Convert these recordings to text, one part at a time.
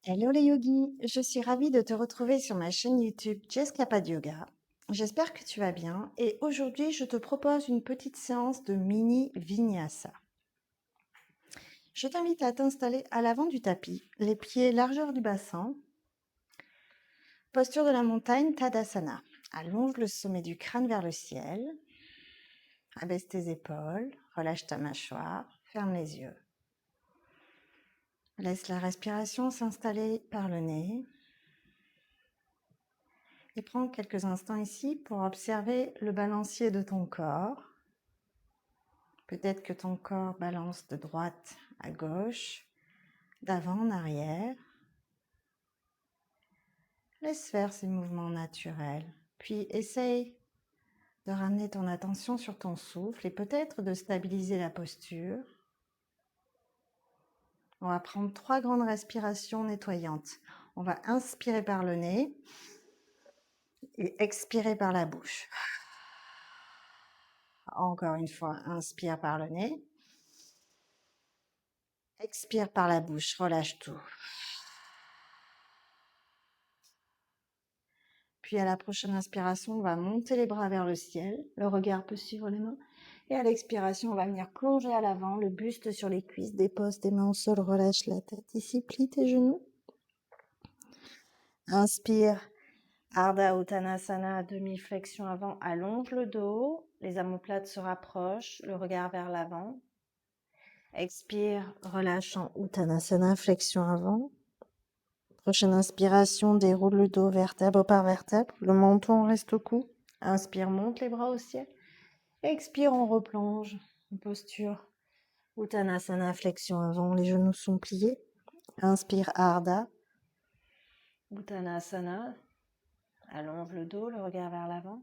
Hello les yogis, je suis ravie de te retrouver sur ma chaîne YouTube Jess Kapad Yoga. J'espère que tu vas bien et aujourd'hui je te propose une petite séance de mini vinyasa. Je t'invite à t'installer à l'avant du tapis, les pieds largeur du bassin. Posture de la montagne Tadasana. Allonge le sommet du crâne vers le ciel. Abaisse tes épaules, relâche ta mâchoire, ferme les yeux. Laisse la respiration s'installer par le nez. Et prends quelques instants ici pour observer le balancier de ton corps. Peut-être que ton corps balance de droite à gauche, d'avant en arrière. Laisse faire ces mouvements naturels. Puis essaye de ramener ton attention sur ton souffle et peut-être de stabiliser la posture. On va prendre 3 grandes respirations nettoyantes. On va inspirer par le nez et expirer par la bouche. Encore une fois, inspire par le nez. Expire par la bouche, relâche tout. Puis à la prochaine inspiration, on va monter les bras vers le ciel. Le regard peut suivre les mains. Et à l'expiration, on va venir plonger à l'avant, le buste sur les cuisses, dépose tes mains au sol, relâche la tête. Ici, plie tes genoux. Inspire, Ardha Uttanasana, demi-flexion avant, allonge le dos. Les omoplates se rapprochent, le regard vers l'avant. Expire, relâche en Uttanasana, flexion avant. Prochaine inspiration, déroule le dos vertèbre par vertèbre. Le menton reste au cou. Inspire, monte les bras au ciel. Expire, on replonge. En posture Uttanasana, flexion avant. Les genoux sont pliés. Inspire, Ardha. Uttanasana. Allonge le dos, le regard vers l'avant.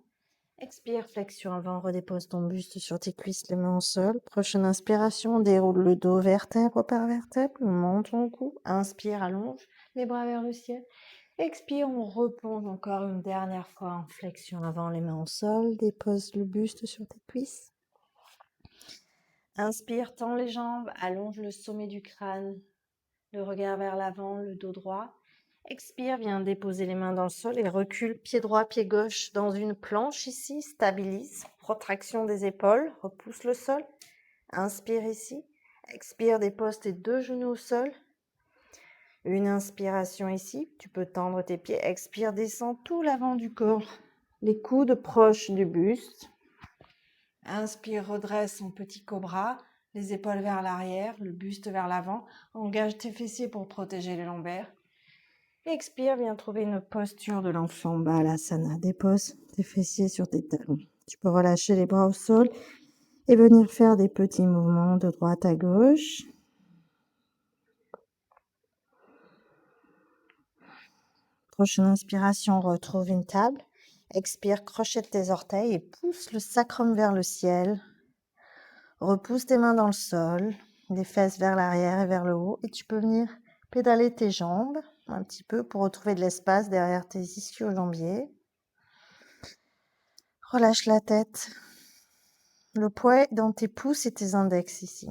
Expire, flexion avant. Redépose ton buste sur tes cuisses, les mains au sol. Prochaine inspiration, déroule le dos vertèbre par vertèbre. Monte ton cou. Inspire, allonge les bras vers le ciel. Expire, on replonge encore une dernière fois en flexion avant, les mains au sol. Dépose le buste sur tes cuisses. Inspire, tends les jambes, allonge le sommet du crâne, le regard vers l'avant, le dos droit. Expire, viens déposer les mains dans le sol et recule pied droit, pied gauche dans une planche ici. Stabilise, protraction des épaules, repousse le sol. Inspire ici. Expire, dépose tes 2 genoux au sol. Une inspiration ici, tu peux tendre tes pieds. Expire, descends tout l'avant du corps. Les coudes proches du buste. Inspire, redresse en petit cobra. Les épaules vers l'arrière, le buste vers l'avant. Engage tes fessiers pour protéger les lombaires. Expire, viens trouver une posture de l'enfant Balasana. Dépose tes fessiers sur tes talons. Tu peux relâcher les bras au sol et venir faire des petits mouvements de droite à gauche. Prochaine inspiration, retrouve une table. Expire, crochette tes orteils et pousse le sacrum vers le ciel. Repousse tes mains dans le sol, les fesses vers l'arrière et vers le haut. Et tu peux venir pédaler tes jambes un petit peu pour retrouver de l'espace derrière tes ischio-jambiers. Relâche la tête. Le poids est dans tes pouces et tes index ici.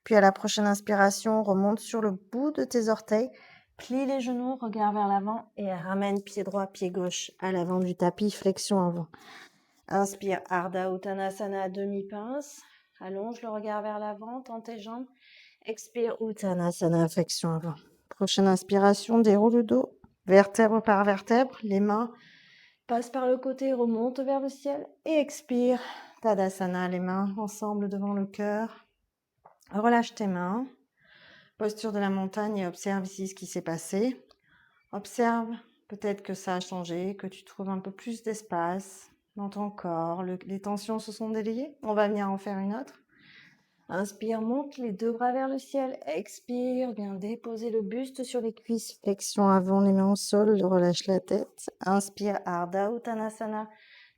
Puis à la prochaine inspiration, remonte sur le bout de tes orteils. Plie les genoux, regard vers l'avant et ramène pied droit, pied gauche à l'avant du tapis, flexion avant. Inspire, Ardha Uttanasana, demi-pince. Allonge le regard vers l'avant, tends tes jambes. Expire, Uttanasana, flexion avant. Prochaine inspiration, déroule le dos, vertèbre par vertèbre. Les mains passent par le côté, remontent vers le ciel. Et expire, Tadasana, les mains ensemble devant le cœur. Relâche tes mains. Posture de la montagne et observe ici ce qui s'est passé. Observe peut-être que ça a changé, que tu trouves un peu plus d'espace dans ton corps. Les tensions se sont déliées. On va venir en faire une autre. Inspire, monte les 2 bras vers le ciel. Expire, viens déposer le buste sur les cuisses. Flexion avant, les mains au sol, relâche la tête. Inspire, Ardha Uttanasana.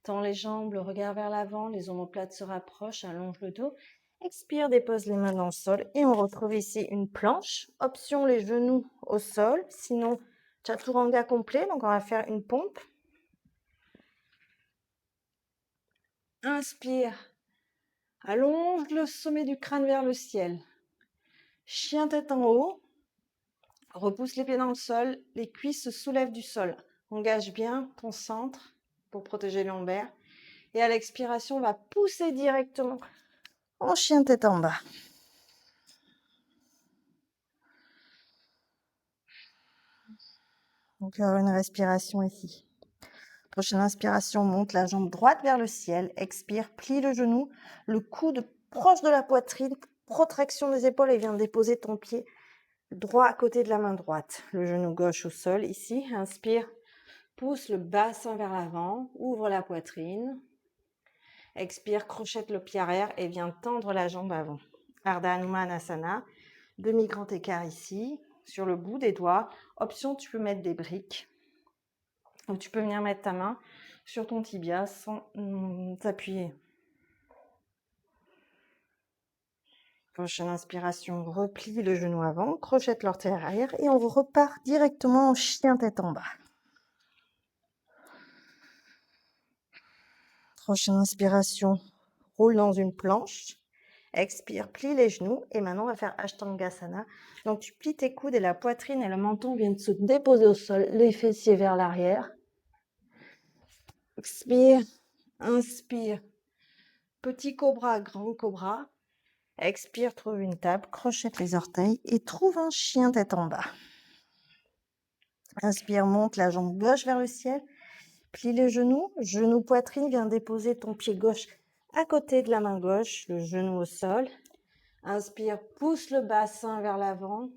Tends les jambes, le regard vers l'avant, les omoplates se rapprochent, allonge le dos. Expire, dépose les mains dans le sol et on retrouve ici une planche. Option les genoux au sol, sinon chaturanga complet, donc on va faire une pompe. Inspire, allonge le sommet du crâne vers le ciel. Chien tête en haut. Repousse les pieds dans le sol, les cuisses se soulèvent du sol. Engage bien ton centre pour protéger les lombaires. Et à l'expiration, on va pousser directement en chien tête en bas. Encore une respiration ici. Prochaine inspiration, monte la jambe droite vers le ciel. Expire, plie le genou, le coude proche de la poitrine, protraction des épaules et viens déposer ton pied droit à côté de la main droite. Le genou gauche au sol ici. Inspire, pousse le bassin vers l'avant, ouvre la poitrine. Expire, crochette le pied arrière et viens tendre la jambe avant. Ardha Hanumanasana, demi-grand écart ici, sur le bout des doigts. Option, tu peux mettre des briques. Ou tu peux venir mettre ta main sur ton tibia sans t'appuyer. Prochaine inspiration, replie le genou avant, crochette l'orteil arrière et on repart directement en chien tête en bas. Prochaine inspiration, roule dans une planche. Expire, plie les genoux et maintenant on va faire Ashtangasana. Donc tu plies tes coudes et la poitrine et le menton viennent se déposer au sol, les fessiers vers l'arrière. Expire, inspire, petit cobra, grand cobra. Expire, trouve une table, crochette les orteils et trouve un chien tête en bas. Inspire, monte la jambe gauche vers le ciel. Plie les genoux, genou poitrine, viens déposer ton pied gauche à côté de la main gauche, le genou au sol. Inspire, pousse le bassin vers l'avant.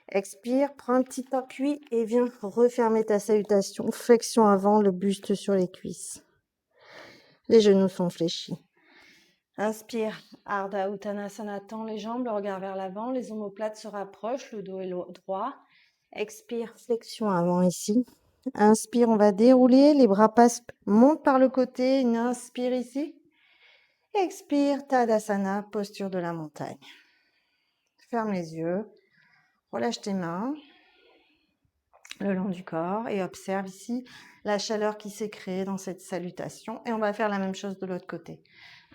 Expire, prends un petit appui et viens refermer ta salutation. Flexion avant, le buste sur les cuisses. Les genoux sont fléchis. Inspire, Ardha Uttanasana, tends les jambes, le regard vers l'avant, les omoplates se rapprochent, le dos est droit. Expire, flexion avant ici. Inspire, on va dérouler, les bras passent, montent par le côté, une inspire ici. Expire, Tadasana, posture de la montagne. Ferme les yeux, relâche tes mains le long du corps et observe ici la chaleur qui s'est créée dans cette salutation. Et on va faire la même chose de l'autre côté.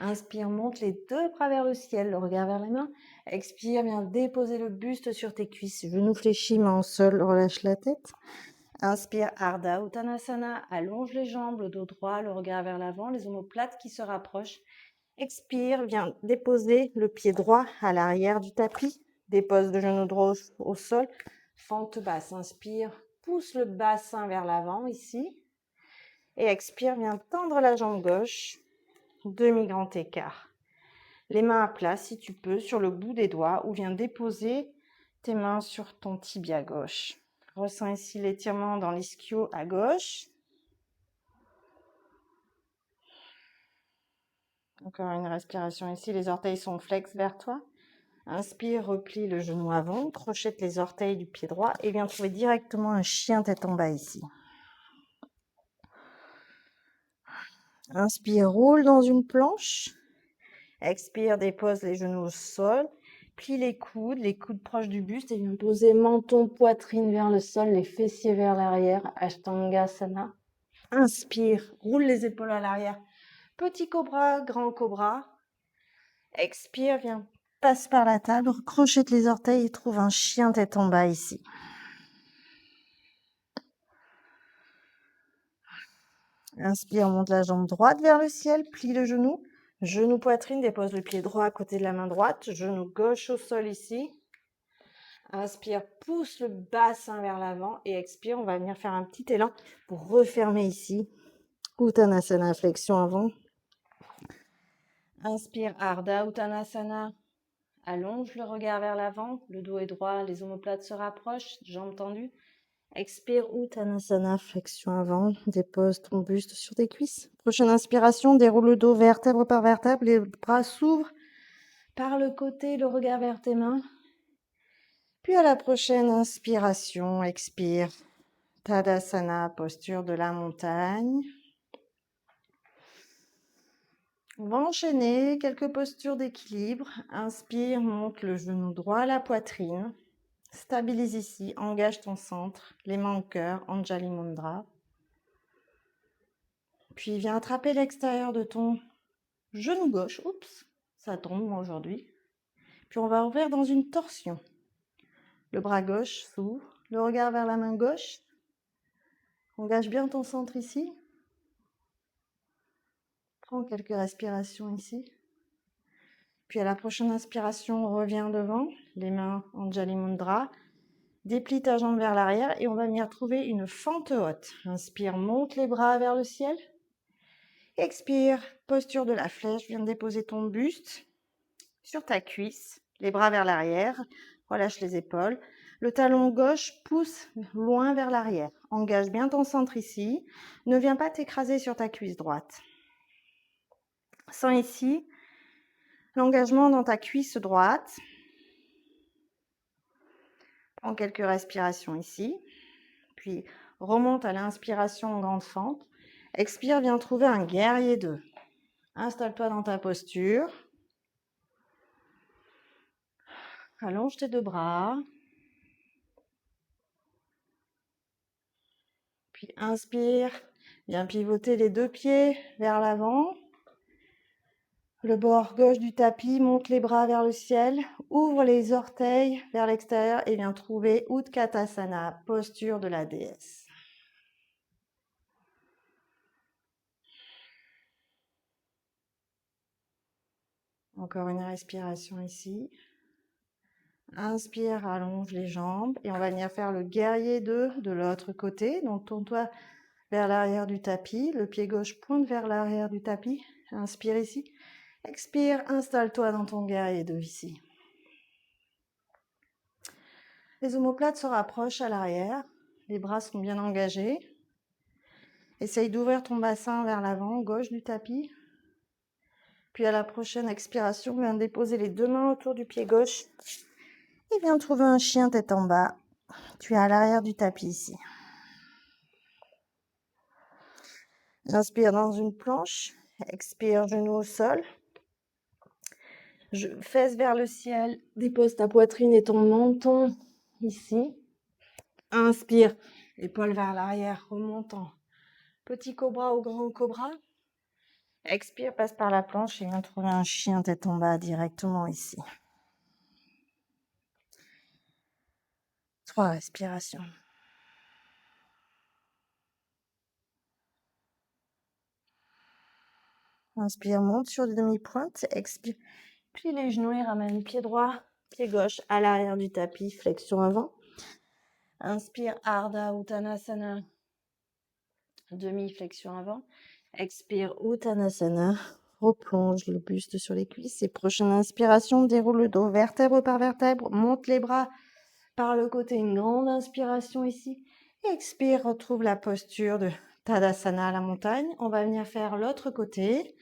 Inspire, monte les deux bras vers le ciel, le regard vers les mains. Expire, viens déposer le buste sur tes cuisses, genoux fléchis, mains au sol, relâche la tête. Inspire, Ardha Uttanasana, allonge les jambes, le dos droit, le regard vers l'avant, les omoplates qui se rapprochent. Expire, viens déposer le pied droit à l'arrière du tapis. Dépose le genou droit au sol, fente basse. Inspire, pousse le bassin vers l'avant ici. Et expire, viens tendre la jambe gauche, demi-grand écart. Les mains à plat si tu peux, sur le bout des doigts ou viens déposer tes mains sur ton tibia gauche. Ressens ici l'étirement dans l'ischio à gauche. Encore une respiration ici, les orteils sont flex vers toi. Inspire, replie le genou avant, crochette les orteils du pied droit et viens trouver directement un chien tête en bas ici. Inspire, roule dans une planche. Expire, dépose les genoux au sol. Plie les coudes proches du buste et viens poser menton, poitrine vers le sol, les fessiers vers l'arrière, Ashtangasana. Inspire, roule les épaules à l'arrière. Petit cobra, grand cobra. Expire, viens, passe par la table, crochette les orteils et trouve un chien tête en bas ici. Inspire, monte la jambe droite vers le ciel, plie le genou. Genou poitrine, dépose le pied droit à côté de la main droite. Genou gauche au sol ici. Inspire, pousse le bassin vers l'avant et expire. On va venir faire un petit élan pour refermer ici. Uttanasana, flexion avant. Inspire, Ardha Uttanasana. Allonge le regard vers l'avant. Le dos est droit, les omoplates se rapprochent, jambes tendues. Expire, Uttanasana, flexion avant. Dépose ton buste sur tes cuisses. Prochaine inspiration, déroule le dos vertèbre par vertèbre. Les bras s'ouvrent par le côté, le regard vers tes mains. Puis à la prochaine inspiration, expire. Tadasana, posture de la montagne. On va enchaîner quelques postures d'équilibre. Inspire, monte le genou droit à la poitrine. Stabilise ici, engage ton centre, les mains au cœur, Anjali Mudra. Puis viens attraper l'extérieur de ton genou gauche. Oups, ça tombe aujourd'hui. Puis on va ouvrir dans une torsion. Le bras gauche s'ouvre. Le regard vers la main gauche. Engage bien ton centre ici. Prends quelques respirations ici. Puis à la prochaine inspiration, on revient devant. Les mains Anjali Mudra. Déplie ta jambe vers l'arrière et on va venir trouver une fente haute. Inspire, monte les bras vers le ciel. Expire, posture de la flèche. Viens déposer ton buste sur ta cuisse. Les bras vers l'arrière. Relâche les épaules. Le talon gauche pousse loin vers l'arrière. Engage bien ton centre ici. Ne viens pas t'écraser sur ta cuisse droite. Sens ici l'engagement dans ta cuisse droite. Prends quelques respirations ici. Puis remonte à l'inspiration en grande fente. Expire, viens trouver un guerrier 2. Installe-toi dans ta posture. Allonge tes deux bras. Puis inspire, viens pivoter les deux pieds vers l'avant. Le bord gauche du tapis, monte les bras vers le ciel. Ouvre les orteils vers l'extérieur et viens trouver Utkatasana, posture de la déesse. Encore une respiration ici. Inspire, allonge les jambes et on va venir faire le guerrier 2 de l'autre côté. Donc tourne-toi vers l'arrière du tapis. Le pied gauche pointe vers l'arrière du tapis. Inspire ici. Expire, installe-toi dans ton guerrier 2 ici. Les omoplates se rapprochent à l'arrière. Les bras sont bien engagés. Essaye d'ouvrir ton bassin vers l'avant, gauche du tapis. Puis à la prochaine expiration, viens déposer les deux mains autour du pied gauche. Et viens trouver un chien tête en bas. Tu es à l'arrière du tapis ici. Inspire dans une planche. Expire, genou au sol. Fesses vers le ciel. Dépose ta poitrine et ton menton ici. Inspire, épaules vers l'arrière, remontant. Petit cobra ou grand cobra. Expire, passe par la planche et viens trouver un chien tête en bas directement ici. 3 respirations. Inspire, monte sur les demi-pointes. Expire, plie les genoux et ramène pied droit, pied gauche à l'arrière du tapis, flexion avant. Inspire, Ardha Uttanasana, demi-flexion avant. Expire, Uttanasana, replonge le buste sur les cuisses. Et prochaine inspiration, déroule le dos vertèbre par vertèbre, monte les bras par le côté, une grande inspiration ici. Expire, retrouve la posture de Tadasana à la montagne. On va venir faire l'autre côté.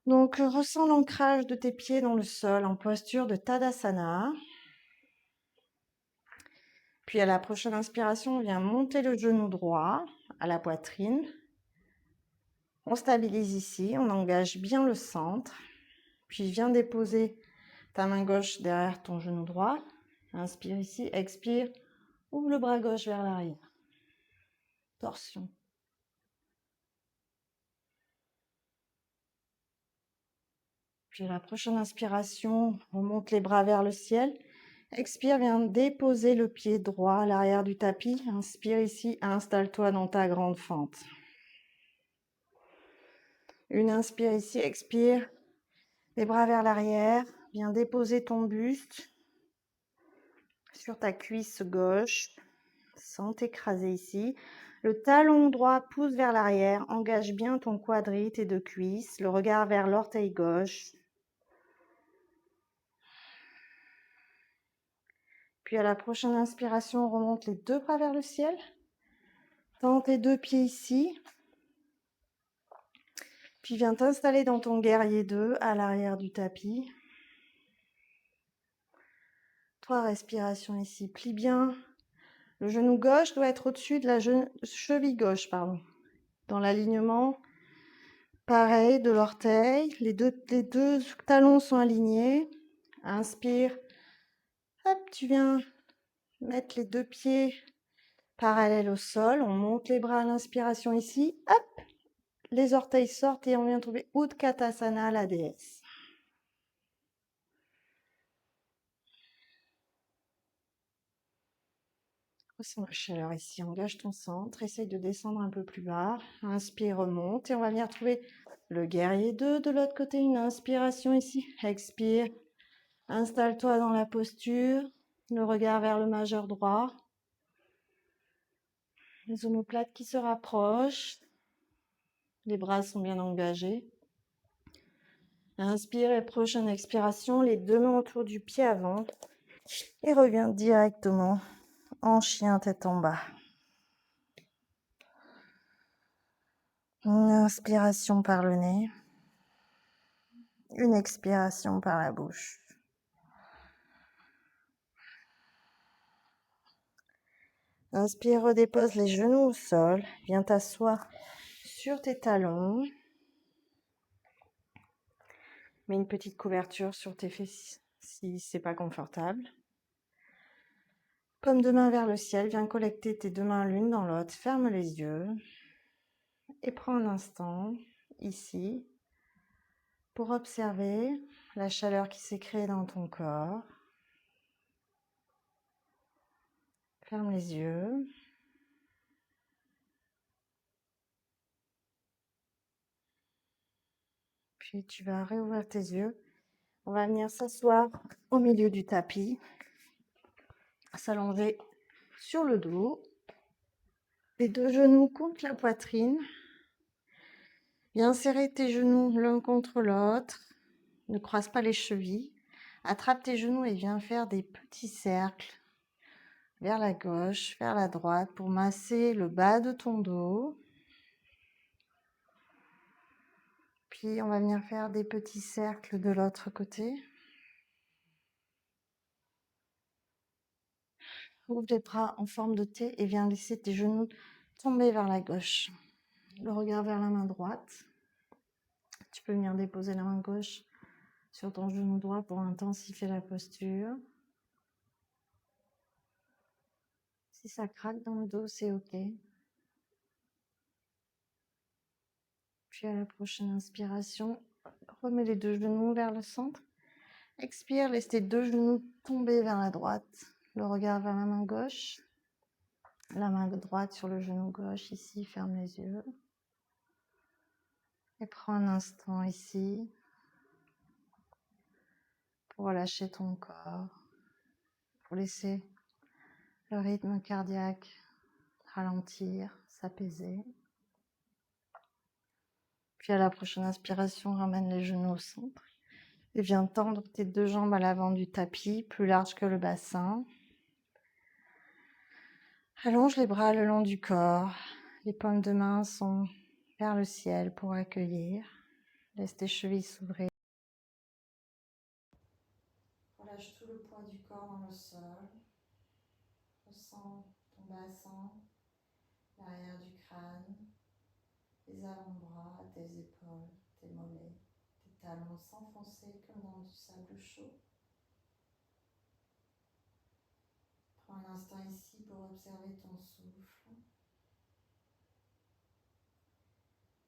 Donc, ressens l'ancrage de tes pieds dans le sol en posture de Tadasana. Puis à la prochaine inspiration, on vient monter le genou droit à la poitrine. On stabilise ici, on engage bien le centre. Puis viens déposer ta main gauche derrière ton genou droit. Inspire ici, expire, ouvre le bras gauche vers l'arrière. Torsion. Puis à la prochaine inspiration, on monte les bras vers le ciel. Expire, viens déposer le pied droit à l'arrière du tapis. Inspire ici, installe-toi dans ta grande fente. Une inspire ici, expire. Les bras vers l'arrière. Viens déposer ton buste sur ta cuisse gauche sans t'écraser ici. Le talon droit pousse vers l'arrière. Engage bien ton quadri, tes deux cuisses. Le regard vers l'orteil gauche. Puis à la prochaine inspiration, on remonte les deux bras vers le ciel. Tends tes deux pieds ici. Puis viens t'installer dans ton guerrier 2 à l'arrière du tapis. 3 respirations ici. Plie bien. Le genou gauche doit être au-dessus de la cheville gauche, dans l'alignement, pareil, de l'orteil. Les deux talons sont alignés. Inspire. Hop, tu viens mettre les deux pieds parallèles au sol. On monte les bras à l'inspiration ici. Hop, les orteils sortent et on vient trouver Utkatasana, la déesse. Ressens la chaleur ici, engage ton centre, essaye de descendre un peu plus bas. Inspire, remonte et on va venir trouver le guerrier 2 de l'autre côté. Une inspiration ici, expire. Installe-toi dans la posture, le regard vers le majeur droit. Les omoplates qui se rapprochent. Les bras sont bien engagés. Inspire et prochaine expiration, les deux mains autour du pied avant. Et reviens directement en chien tête en bas. Une inspiration par le nez. Une expiration par la bouche. Inspire, redépose les genoux au sol. Viens t'asseoir sur tes talons. Mets une petite couverture sur tes fesses si c'est pas confortable. Paume de main vers le ciel. Viens collecter tes deux mains l'une dans l'autre. Ferme les yeux. Et prends un instant ici pour observer la chaleur qui s'est créée dans ton corps. Ferme les yeux. Puis tu vas réouvrir tes yeux. On va venir s'asseoir au milieu du tapis, s'allonger sur le dos, les deux genoux contre la poitrine. Viens serrer tes genoux l'un contre l'autre. Ne croise pas les chevilles. Attrape tes genoux et viens faire des petits cercles vers la gauche, vers la droite pour masser le bas de ton dos. Puis on va venir faire des petits cercles de l'autre côté. Ouvre les bras en forme de T et viens laisser tes genoux tomber vers la gauche. Le regard vers la main droite. Tu peux venir déposer la main gauche sur ton genou droit pour intensifier la posture. Si ça craque dans le dos, c'est OK. Puis à la prochaine inspiration, remets les deux genoux vers le centre. Expire, laisse tes deux genoux tomber vers la droite. Le regard vers la main gauche. La main droite sur le genou gauche, ici, ferme les yeux. Et prends un instant ici pour relâcher ton corps, pour laisser le rythme cardiaque ralentir, s'apaiser. Puis à la prochaine inspiration, ramène les genoux au centre. Et viens tendre tes deux jambes à l'avant du tapis, plus large que le bassin. Allonge les bras le long du corps. Les paumes de main sont vers le ciel pour accueillir. Laisse tes chevilles s'ouvrir. Relâche tout le poids du corps dans le sol. Ressens ton bassin, l'arrière du crâne, les avant-bras, tes épaules, tes mollets, tes talons s'enfoncer comme dans du sable chaud. Prends un instant ici pour observer ton souffle,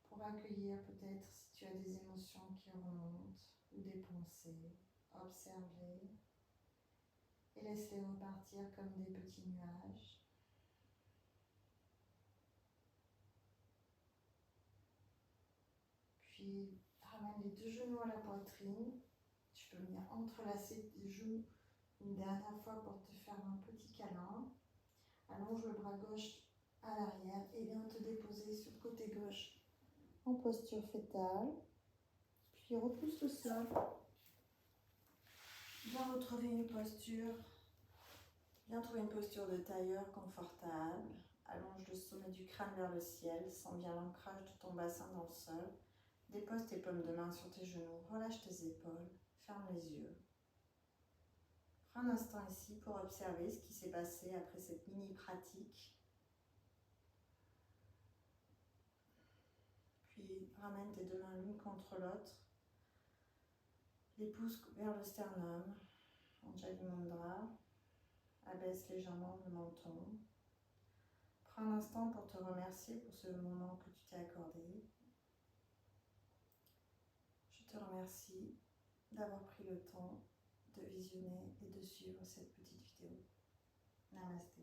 pour accueillir peut-être si tu as des émotions qui remontent ou des pensées. Observe-les et laisse-les repartir comme des petits nuages. Puis ramène les deux genoux à la poitrine. Tu peux venir entrelacer tes genoux une dernière fois pour te faire un petit câlin. Allonge le bras gauche à l'arrière et viens te déposer sur le côté gauche en posture fétale. Puis repousse le sol. Viens retrouver une posture. Viens trouver une posture de tailleur confortable. Allonge le sommet du crâne vers le ciel. Sens bien l'ancrage de ton bassin dans le sol. Dépose tes paumes de main sur tes genoux. Relâche tes épaules. Ferme les yeux. Prends un instant ici pour observer ce qui s'est passé après cette mini-pratique. Puis ramène tes deux mains l'une contre l'autre. Les pouces vers le sternum. Anjali Mudra. Abaisse légèrement le menton. Prends un instant pour te remercier pour ce moment que tu t'es accordé. Je te remercie d'avoir pris le temps de visionner et de suivre cette petite vidéo. Namaste.